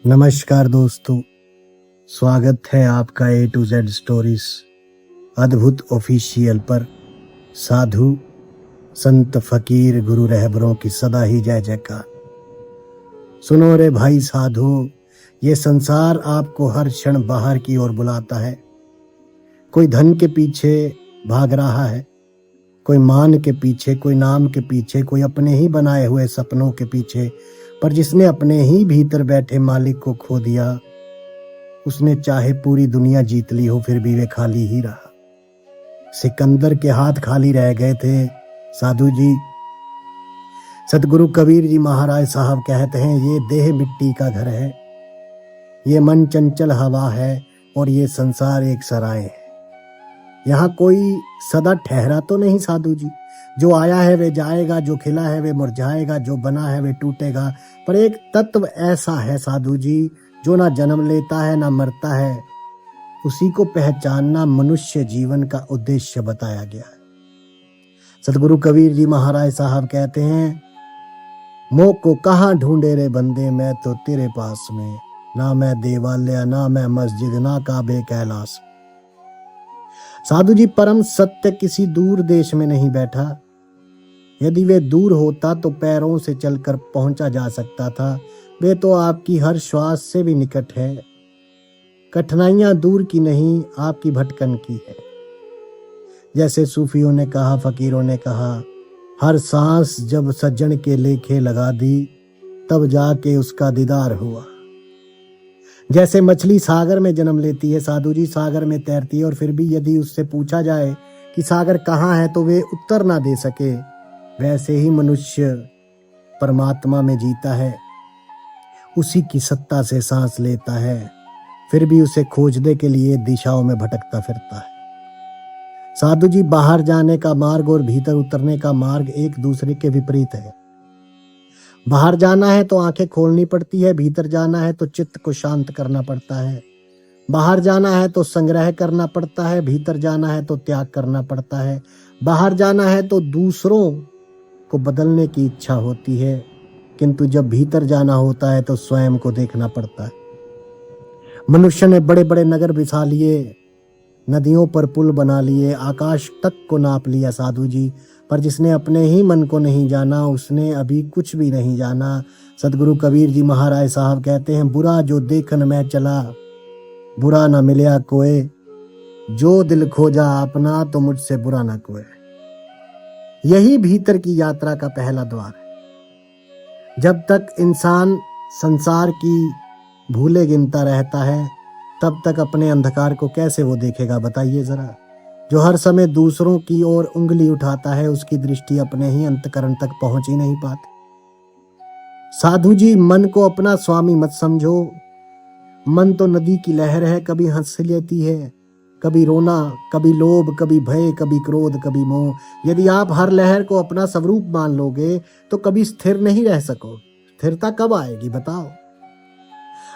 नमस्कार दोस्तों, स्वागत है आपका A to Z स्टोरीज अद्भुत ऑफिशियल पर। साधु संत फकीर गुरु रहबरों की सदा ही जय जयकार। सुनो रे भाई साधु, ये संसार आपको हर क्षण बाहर की ओर बुलाता है। कोई धन के पीछे भाग रहा है, कोई मान के पीछे, कोई नाम के पीछे, कोई अपने ही बनाए हुए सपनों के पीछे। पर जिसने अपने ही भीतर बैठे मालिक को खो दिया, उसने चाहे पूरी दुनिया जीत ली हो फिर भी वे खाली ही रहा। सिकंदर के हाथ खाली रह गए थे साधु जी। सतगुरु कबीर जी महाराज साहब कहते हैं, ये देह मिट्टी का घर है, ये मन चंचल हवा है और ये संसार एक सराय है। यहाँ कोई सदा ठहरा तो नहीं साधु जी। जो आया है वे जाएगा, जो खिला है वे मुरझाएगा, जो बना है वे टूटेगा। पर एक तत्व ऐसा है साधु जी, जो ना जन्म लेता है ना मरता है। उसी को पहचानना मनुष्य जीवन का उद्देश्य बताया गया है। सतगुरु कबीर जी महाराज साहब कहते हैं, मोह को कहाँ ढूंढे रे बंदे, मैं तो तेरे पास में। ना मैं देवालय, ना मैं मस्जिद, ना काबे कैलाश। साधु जी, परम सत्य किसी दूर देश में नहीं बैठा। यदि वे दूर होता तो पैरों से चलकर पहुंचा जा सकता था। वे तो आपकी हर श्वास से भी निकट है। कठिनाइयां दूर की नहीं, आपकी भटकन की है। जैसे सूफियों ने कहा, फकीरों ने कहा, हर सांस जब सज्जन के लेखे लगा दी, तब जाके उसका दीदार हुआ। जैसे मछली सागर में जन्म लेती है साधु जी, सागर में तैरती है, और फिर भी यदि उससे पूछा जाए कि सागर कहाँ है तो वे उत्तर ना दे सके, वैसे ही मनुष्य परमात्मा में जीता है, उसी की सत्ता से सांस लेता है, फिर भी उसे खोजने के लिए दिशाओं में भटकता फिरता है। साधु जी, बाहर जाने का मार्ग और भीतर उतरने का मार्ग एक दूसरे के विपरीत है। बाहर जाना है तो आंखें खोलनी पड़ती है, भीतर जाना है तो चित्त को शांत करना पड़ता है। बाहर जाना है तो संग्रह करना पड़ता है, भीतर जाना है तो त्याग करना पड़ता है। बाहर जाना है तो दूसरों को बदलने की इच्छा होती है, किंतु जब भीतर जाना होता है तो स्वयं को देखना पड़ता है। मनुष्य ने बड़े बड़े नगर बिछा लिए, नदियों पर पुल बना लिए, आकाश तक को नाप लिया साधु जी, पर जिसने अपने ही मन को नहीं जाना, उसने अभी कुछ भी नहीं जाना। सतगुरु कबीर जी महाराज साहब कहते हैं, बुरा जो देखन मैं चला, बुरा ना मिलया कोई, जो दिल खोजा अपना तो मुझसे बुरा ना कोई। यही भीतर की यात्रा का पहला द्वार है। जब तक इंसान संसार की भूले गिनता रहता है, तब तक अपने अंधकार को कैसे वो देखेगा, बताइए जरा। जो हर समय दूसरों की ओर उंगली उठाता है, उसकी दृष्टि अपने ही अंतकरण तक पहुंच ही नहीं पाती। साधु जी, मन को अपना स्वामी मत समझो। मन तो नदी की लहर है, कभी हंस लेती है, कभी रोना, कभी लोभ, कभी भय, कभी क्रोध, कभी मोह। यदि आप हर लहर को अपना स्वरूप मान लोगे तो कभी स्थिर नहीं रह सको। स्थिरता कब आएगी बताओ।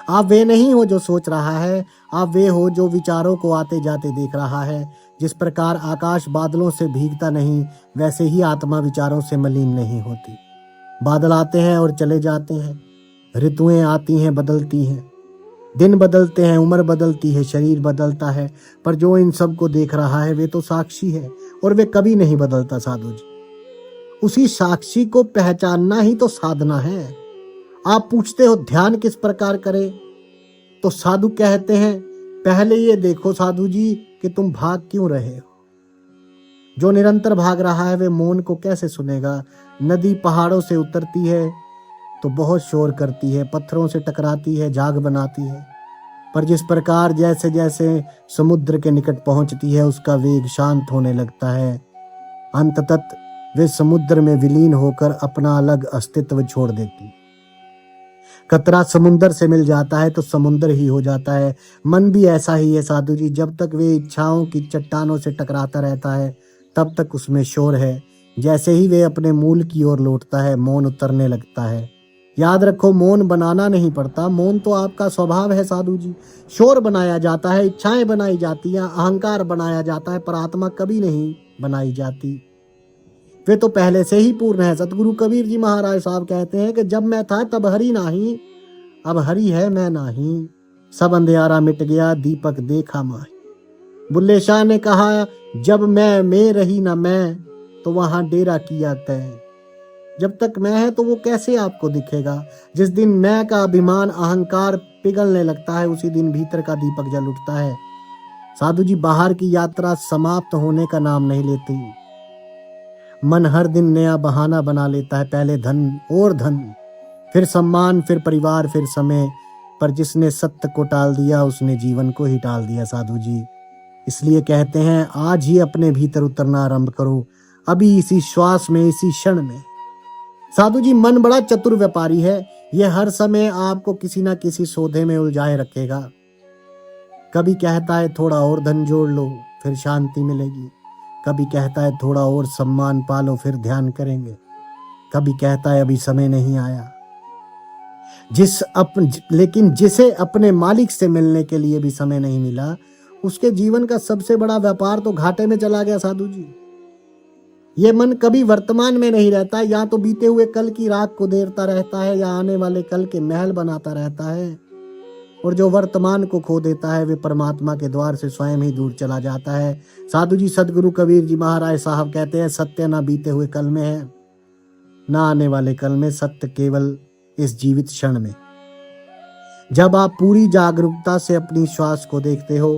आप वे नहीं हो जो सोच रहा है, आप वे हो जो विचारों को आते जाते देख रहा है। जिस प्रकार आकाश बादलों से भीगता नहीं, वैसे ही आत्मा विचारों से मलिन नहीं होती। बादल आते हैं और चले जाते हैं, ऋतुएं आती हैं, बदलती हैं, दिन बदलते हैं, उम्र बदलती है, शरीर बदलता है, पर जो इन सब को देख रहा है वे तो साक्षी है और वे कभी नहीं बदलता साधु जी। उसी साक्षी को पहचानना ही तो साधना है। आप पूछते हो ध्यान किस प्रकार करें, तो साधु कहते हैं, पहले ये देखो साधु जी कि तुम भाग क्यों रहे हो। जो निरंतर भाग रहा है वे मौन को कैसे सुनेगा। नदी पहाड़ों से उतरती है तो बहुत शोर करती है, पत्थरों से टकराती है, झाग बनाती है, पर जिस प्रकार जैसे जैसे समुद्र के निकट पहुंचती है उसका वेग शांत होने लगता है। अंततः वे समुद्र में विलीन होकर अपना अलग अस्तित्व छोड़ देती। कतरा समुद्र से मिल जाता है तो समुद्र ही हो जाता है। मन भी ऐसा ही है साधु जी, जब तक वे इच्छाओं की चट्टानों से टकराता रहता है तब तक उसमें शोर है। जैसे ही वे अपने मूल की ओर लौटता है, मौन उतरने लगता है। याद रखो, मौन बनाना नहीं पड़ता, मौन तो आपका स्वभाव है साधु जी। शोर बनाया जाता है, इच्छाएं बनाई जाती हैं, अहंकार बनाया जाता है, पर आत्मा कभी नहीं बनाई जाती। वे तो पहले से ही पूर्ण है। सतगुरु कबीर जी महाराज साहब कहते हैं कि जब मैं था तब हरि नाही, अब हरी है मैं नाही, सब अंधियारा मिट गया दीपक देखा माही। बुल्ले शाह ने कहा, जब मैं रही ना मैं, तो वहां डेरा किया तय। जब तक मैं है तो वो कैसे आपको दिखेगा। जिस दिन मैं का अभिमान अहंकार पिघलने लगता है, उसी दिन भीतर का दीपक जल उठता है। साधु जी, बाहर की यात्रा समाप्त होने का नाम नहीं लेती। मन हर दिन नया बहाना बना लेता है, पहले धन और धन, फिर सम्मान, फिर परिवार, फिर समय। पर जिसने सत्य को टाल दिया उसने जीवन को ही टाल दिया साधु जी। इसलिए कहते हैं, आज ही अपने भीतर उतरना आरंभ करो, अभी इसी श्वास में, इसी क्षण में। साधु जी, मन बड़ा चतुर व्यापारी है। यह हर समय आपको किसी ना किसी सौदे में उलझाए रखेगा। कभी कहता है थोड़ा और धन जोड़ लो, फिर शांति मिलेगी। कभी कहता है थोड़ा और सम्मान पालो, फिर ध्यान करेंगे। कभी कहता है अभी समय नहीं आया। लेकिन जिसे अपने मालिक से मिलने के लिए भी समय नहीं मिला, उसके जीवन का सबसे बड़ा व्यापार तो घाटे में चला गया साधु जी। ये मन कभी वर्तमान में नहीं रहता, या तो बीते हुए कल की रात को देरता रहता है, या आने वाले कल के महल बनाता रहता है। और जो वर्तमान को खो देता है, वे परमात्मा के द्वार से स्वयं ही दूर चला जाता है। साधु जी, सदगुरु कबीर जी महाराज साहब कहते हैं, सत्य ना बीते हुए कल में है, ना आने वाले कल में, सत्य केवल इस जीवित क्षण में। जब आप पूरी जागरूकता से अपनी श्वास को देखते हो,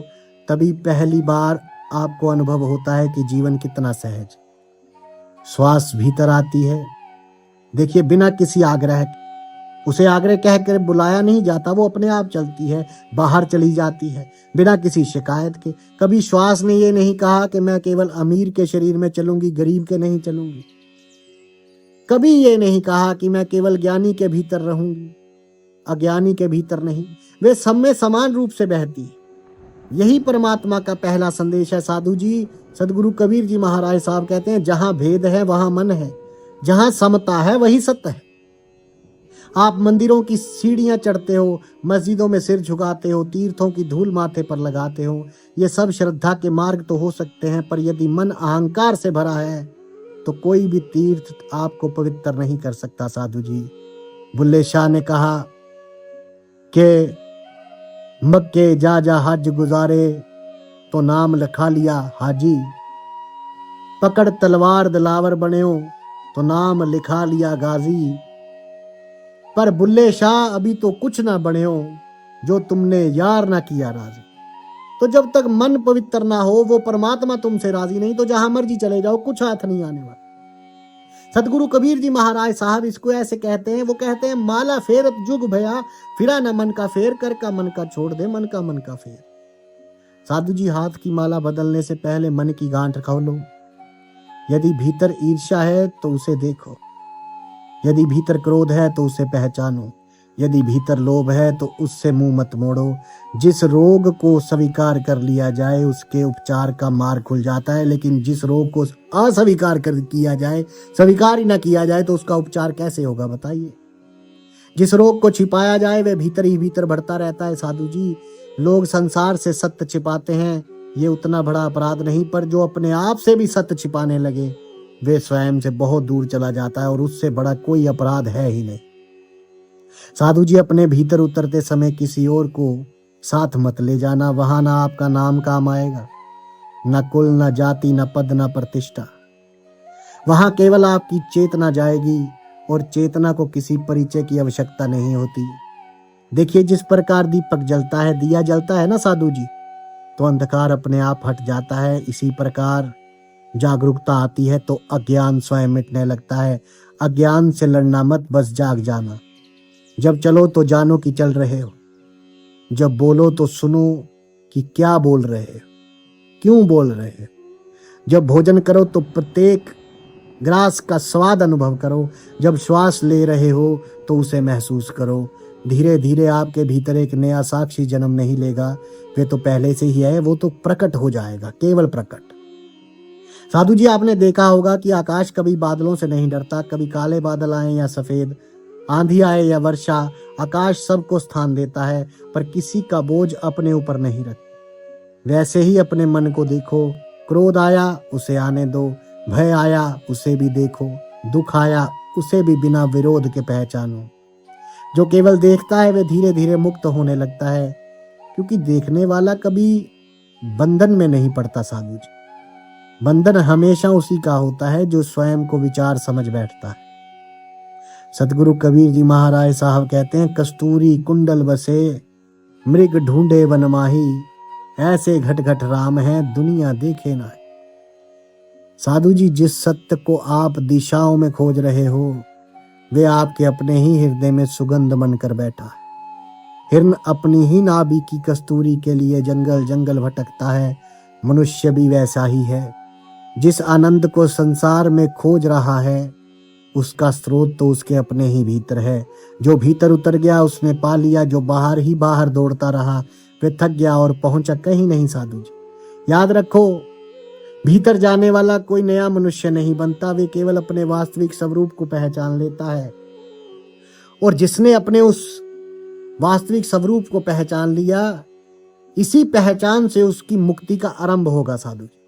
तभी पहली बार आपको अनुभव होता है कि जीवन कितना सहज। श्वास भीतर आती है, देखिए, बिना किसी आग्रह, उसे आग्रह कहकर बुलाया नहीं जाता, वो अपने आप चलती है, बाहर चली जाती है बिना किसी शिकायत के। कभी श्वास ने ये नहीं कहा कि मैं केवल अमीर के शरीर में चलूंगी, गरीब के नहीं चलूंगी। कभी ये नहीं कहा कि मैं केवल ज्ञानी के भीतर रहूंगी, अज्ञानी के भीतर नहीं। वे सब में समान रूप से बहती है। यही परमात्मा का पहला संदेश है साधु जी। सदगुरु कबीर जी महाराज साहब कहते हैं, जहां भेद है वहां मन है, जहां समता है वही सत्य है। आप मंदिरों की सीढ़ियां चढ़ते हो, मस्जिदों में सिर झुकाते हो, तीर्थों की धूल माथे पर लगाते हो, ये सब श्रद्धा के मार्ग तो हो सकते हैं, पर यदि मन अहंकार से भरा है तो कोई भी तीर्थ आपको पवित्र नहीं कर सकता साधु जी। बुल्ले शाह ने कहा कि मक्के जा हज गुजारे तो नाम लिखा लिया हाजी, पकड़ तलवार दिलावर बन्यो तो नाम लिखा लिया गाजी। पर बुल्ले शाह अभी तो कुछ ना बन्यो, जो तुमने यार ना किया राजी। तो जब तक मन पवित्र ना हो, वो परमात्मा तुमसे राजी नहीं, तो जहां मर्जी चले जाओ, कुछ हाथ नहीं आने वाला। सदगुरु कबीर जी महाराज साहब इसको ऐसे कहते हैं, वो कहते हैं, माला फेरत जुग भया, फिरा न मन का फेर, कर का मन का छोड़ दे, मन का फेर। साधु जी, हाथ की माला बदलने से पहले मन की गांठ खोलो। यदि भीतर ईर्ष्या है तो उसे देखो, यदि भीतर क्रोध है तो उसे पहचानो, यदि भीतर लोभ है तो उससे मुंह मत मोड़ो। जिस रोग को स्वीकार कर लिया जाए उसके उपचार का मार्ग खुल जाता है, लेकिन जिस रोग को अस्वीकार कर किया जाए, स्वीकार ही ना किया जाए, तो उसका उपचार कैसे होगा बताइए। जिस रोग को छिपाया जाए वह भीतर ही भीतर बढ़ता रहता है साधु जी। लोग संसार से सत्य छिपाते हैं, ये उतना बड़ा अपराध नहीं, पर जो अपने आप से भी सत्य छिपाने लगे वे स्वयं से बहुत दूर चला जाता है, और उससे बड़ा कोई अपराध है ही नहीं। साधु जी, अपने भीतर उतरते समय किसी और को साथ मत ले जाना, वहां ना आपका नाम काम आएगा, न कुल, न जाति, न पद, न प्रतिष्ठा। वहां केवल आपकी चेतना जाएगी, और चेतना को किसी परिचय की आवश्यकता नहीं होती। देखिए, जिस प्रकार दीपक जलता है, दिया जलता है ना साधु जी, तो अंधकार अपने आप हट जाता है। इसी प्रकार जागरूकता आती है तो अज्ञान स्वयं मिटने लगता है। अज्ञान से लड़ना मत, बस जाग जाना। जब चलो तो जानो कि चल रहे हो, जब बोलो तो सुनो कि क्या बोल रहे हो, क्यों बोल रहे हो। जब भोजन करो तो प्रत्येक ग्रास का स्वाद अनुभव करो, जब श्वास ले रहे हो तो उसे महसूस करो। धीरे धीरे आपके भीतर एक नया साक्षी जन्म नहीं लेगा, वे तो पहले से ही है, वो तो प्रकट हो जाएगा, केवल प्रकट। साधु जी, आपने देखा होगा कि आकाश कभी बादलों से नहीं डरता, कभी काले बादल आए या सफेद, आंधी आए या वर्षा, आकाश सबको स्थान देता है, पर किसी का बोझ अपने ऊपर नहीं रखता। वैसे ही अपने मन को देखो, क्रोध आया उसे आने दो, भय आया उसे भी देखो, दुख आया उसे भी बिना विरोध के पहचानो। जो केवल देखता है वह धीरे धीरे मुक्त होने लगता है, क्योंकि देखने वाला कभी बंधन में नहीं पड़ता साधु जी। बंधन हमेशा उसी का होता है जो स्वयं को विचार समझ बैठता है। सतगुरु कबीर जी महाराज साहब कहते हैं, कस्तूरी कुंडल बसे मृग ढूंढे वन माही, ऐसे घट घट राम है दुनिया देखे ना। साधु जी, जिस सत्य को आप दिशाओं में खोज रहे हो वे आपके अपने ही हृदय में सुगंध बनकर बैठा है। हिरन अपनी ही नाभि की कस्तूरी के लिए जंगल जंगल भटकता है, मनुष्य भी वैसा ही है। जिस आनंद को संसार में खोज रहा है उसका स्रोत तो उसके अपने ही भीतर है। जो भीतर उतर गया उसने पा लिया, जो बाहर ही बाहर दौड़ता रहा वे थक गया और पहुंचा कहीं नहीं। साधु जी याद रखो, भीतर जाने वाला कोई नया मनुष्य नहीं बनता, वे केवल अपने वास्तविक स्वरूप को पहचान लेता है। और जिसने अपने उस वास्तविक स्वरूप को पहचान लिया, इसी पहचान से उसकी मुक्ति का आरंभ होगा। साधु जी,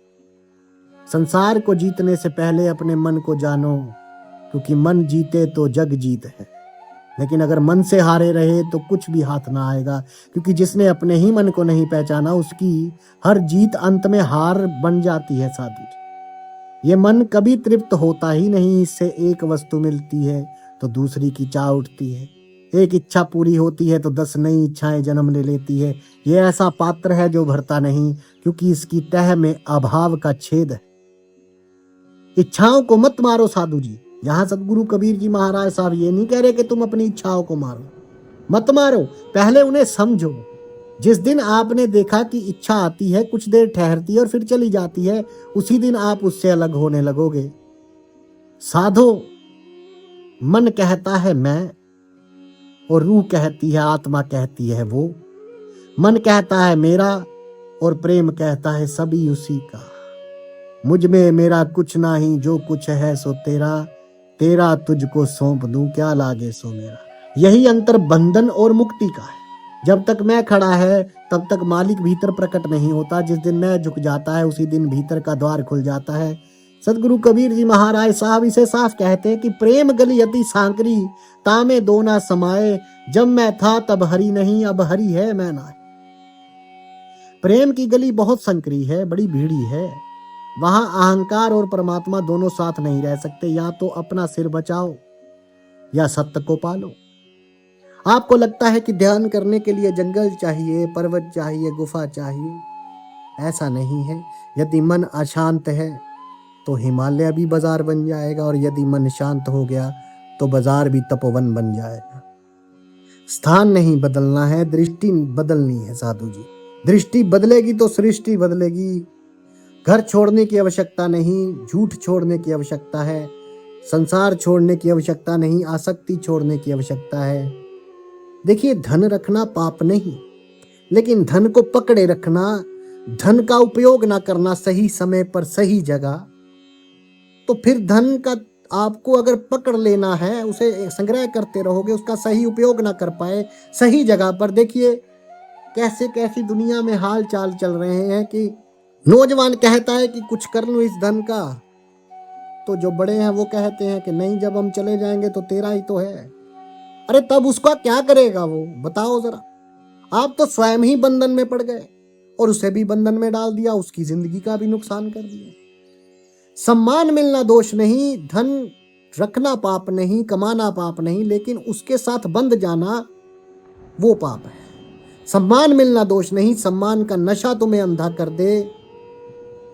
संसार को जीतने से पहले अपने मन को जानो, क्योंकि मन जीते तो जग जीत है, लेकिन अगर मन से हारे रहे तो कुछ भी हाथ ना आएगा, क्योंकि जिसने अपने ही मन को नहीं पहचाना उसकी हर जीत अंत में हार बन जाती है। साधु जी, ये मन कभी तृप्त होता ही नहीं। इससे एक वस्तु मिलती है तो दूसरी की चाह उठती है, एक इच्छा पूरी होती है तो 10 नई इच्छाएं जन्म ले लेती है। ये ऐसा पात्र है जो भरता नहीं, क्योंकि इसकी तह में अभाव का छेद है। इच्छाओं को मत मारो साधु जी। यहाँ सतगुरु कबीर जी महाराज साहब ये नहीं कह रहे कि तुम अपनी इच्छाओं को मारो, मत मारो, पहले उन्हें समझो। जिस दिन आपने देखा कि इच्छा आती है, कुछ देर ठहरती है और फिर चली जाती है, उसी दिन आप उससे अलग होने लगोगे। साधो, मन कहता है मैं और रूह कहती है, आत्मा कहती है वो। मन कहता है मेरा और प्रेम कहता है सभी उसी का। मुझ में मेरा कुछ नाही, जो कुछ है सो तेरा, तेरा तुझको सौंप दूं क्या लागे सो मेरा। यही अंतर बंधन और मुक्ति का है। जब तक मैं खड़ा है तब तक मालिक भीतर प्रकट नहीं होता। जिस दिन मैं झुक जाता है उसी दिन भीतर का द्वार खुल जाता है। सतगुरु कबीर जी महाराज साहब इसे साफ कहते हैं कि प्रेम गली अति सांकरी, तामे दो ना समाए, जब मैं था तब हरि नहीं, अब हरि है मैं ना। प्रेम की गली बहुत संकरी है, बड़ी भीड़ी है। वहां अहंकार और परमात्मा दोनों साथ नहीं रह सकते। या तो अपना सिर बचाओ या सत्य को पालो। आपको लगता है कि ध्यान करने के लिए जंगल चाहिए, पर्वत चाहिए, गुफा चाहिए। ऐसा नहीं है। यदि मन अशांत है तो हिमालय भी बाजार बन जाएगा, और यदि मन शांत हो गया तो बाजार भी तपोवन बन जाएगा। स्थान नहीं बदलना है, दृष्टि बदलनी है। साधु जी, दृष्टि बदलेगी तो सृष्टि बदलेगी। घर छोड़ने की आवश्यकता नहीं, झूठ छोड़ने की आवश्यकता है। संसार छोड़ने की आवश्यकता नहीं, आसक्ति छोड़ने की आवश्यकता है। देखिए, धन रखना पाप नहीं, लेकिन धन को पकड़े रखना, धन का उपयोग ना करना सही समय पर सही जगह, तो फिर धन का आपको अगर पकड़ लेना है, उसे संग्रह करते रहोगे, उसका सही उपयोग ना कर पाए सही जगह पर। देखिए कैसे कैसी दुनिया में हाल चाल चल रहे हैं कि नौजवान कहता है कि कुछ कर लूं इस धन का, तो जो बड़े हैं वो कहते हैं कि नहीं, जब हम चले जाएंगे तो तेरा ही तो है। अरे तब उसका क्या करेगा वो, बताओ जरा। आप तो स्वयं ही बंधन में पड़ गए और उसे भी बंधन में डाल दिया, उसकी जिंदगी का भी नुकसान कर दिया। सम्मान मिलना दोष नहीं, धन रखना पाप नहीं, कमाना पाप नहीं, लेकिन उसके साथ बंध जाना वो पाप है। सम्मान मिलना दोष नहीं, सम्मान का नशा तुम्हें अंधा कर दे,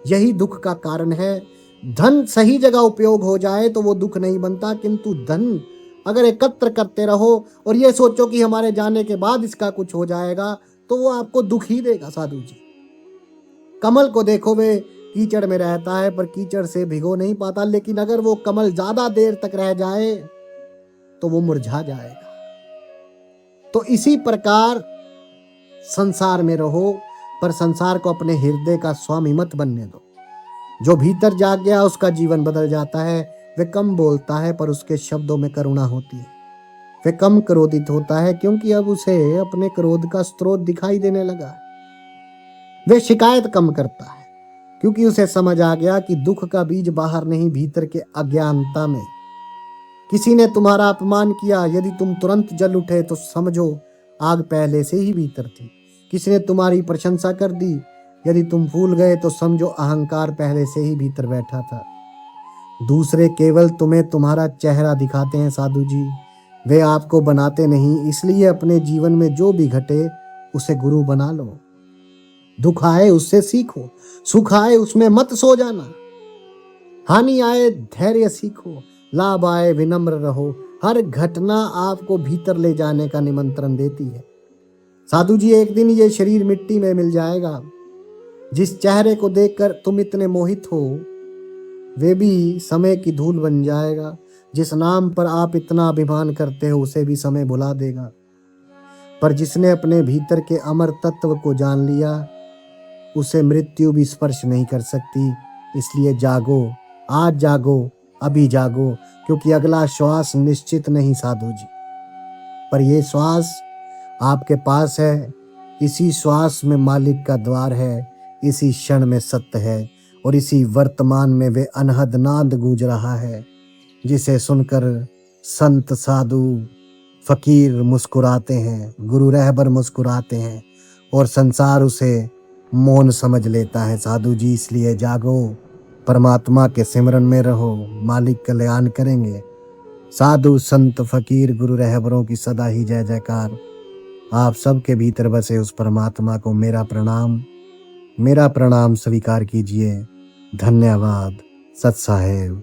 यही दुख का कारण है। धन सही जगह उपयोग हो जाए तो वो दुख नहीं बनता, किंतु धन अगर एकत्र करते रहो और ये सोचो कि हमारे जाने के बाद इसका कुछ हो जाएगा, तो वो आपको दुख ही देगा। साधु जी, कमल को देखो, वे कीचड़ में रहता है पर कीचड़ से भिगो नहीं पाता, लेकिन अगर वो कमल ज्यादा देर तक रह जाए तो वो मुरझा जाएगा। तो इसी प्रकार संसार में रहो, पर संसार को अपने हृदय का स्वामी मत बनने दो। जो भीतर जाग गया उसका जीवन बदल जाता है। वह कम बोलता है पर उसके शब्दों में करुणा होती है। वह कम क्रोधित होता है क्योंकि अब उसे अपने क्रोध का स्रोत दिखाई देने लगा। वह शिकायत कम करता है क्योंकि उसे समझ आ गया कि दुख का बीज बाहर नहीं, भीतर के अज्ञानता में किसी ने तुम्हारा अपमान किया, यदि तुम तुरंत जल उठे तो समझो आग पहले से ही भीतर थी। किसी ने तुम्हारी प्रशंसा कर दी, यदि तुम भूल गए तो समझो अहंकार पहले से ही भीतर बैठा था। दूसरे केवल तुम्हें तुम्हारा चेहरा दिखाते हैं साधु जी, वे आपको बनाते नहीं। इसलिए अपने जीवन में जो भी घटे उसे गुरु बना लो। दुख आए उससे सीखो, सुख आए उसमें मत सो जाना। हानि आए धैर्य सीखो, लाभ आए विनम्र रहो। हर घटना आपको भीतर ले जाने का निमंत्रण देती है। साधु जी, एक दिन ये शरीर मिट्टी में मिल जाएगा। जिस चेहरे को देखकर तुम इतने मोहित हो, वे भी समय की धूल बन जाएगा। जिस नाम पर आप इतना अभिमान करते हो, उसे भी समय भुला देगा। पर जिसने अपने भीतर के अमर तत्व को जान लिया, उसे मृत्यु भी स्पर्श नहीं कर सकती। इसलिए जागो, आज जागो, अभी जागो, क्योंकि अगला श्वास निश्चित नहीं साधु जी, पर यह श्वास आपके पास है। इसी श्वास में मालिक का द्वार है, इसी क्षण में सत्य है, और इसी वर्तमान में वे अनहद नाद गूंज रहा है, जिसे सुनकर संत साधु फकीर मुस्कुराते हैं, गुरु रहबर मुस्कुराते हैं, और संसार उसे मौन समझ लेता है साधु जी। इसलिए जागो, परमात्मा के सिमरन में रहो, मालिक कल्याण करेंगे। साधु संत फकीर गुरु रहबरों की सदा ही जय जयकार। आप सबके भीतर बसे उस परमात्मा को मेरा प्रणाम स्वीकार कीजिए। धन्यवाद। सत साहेब।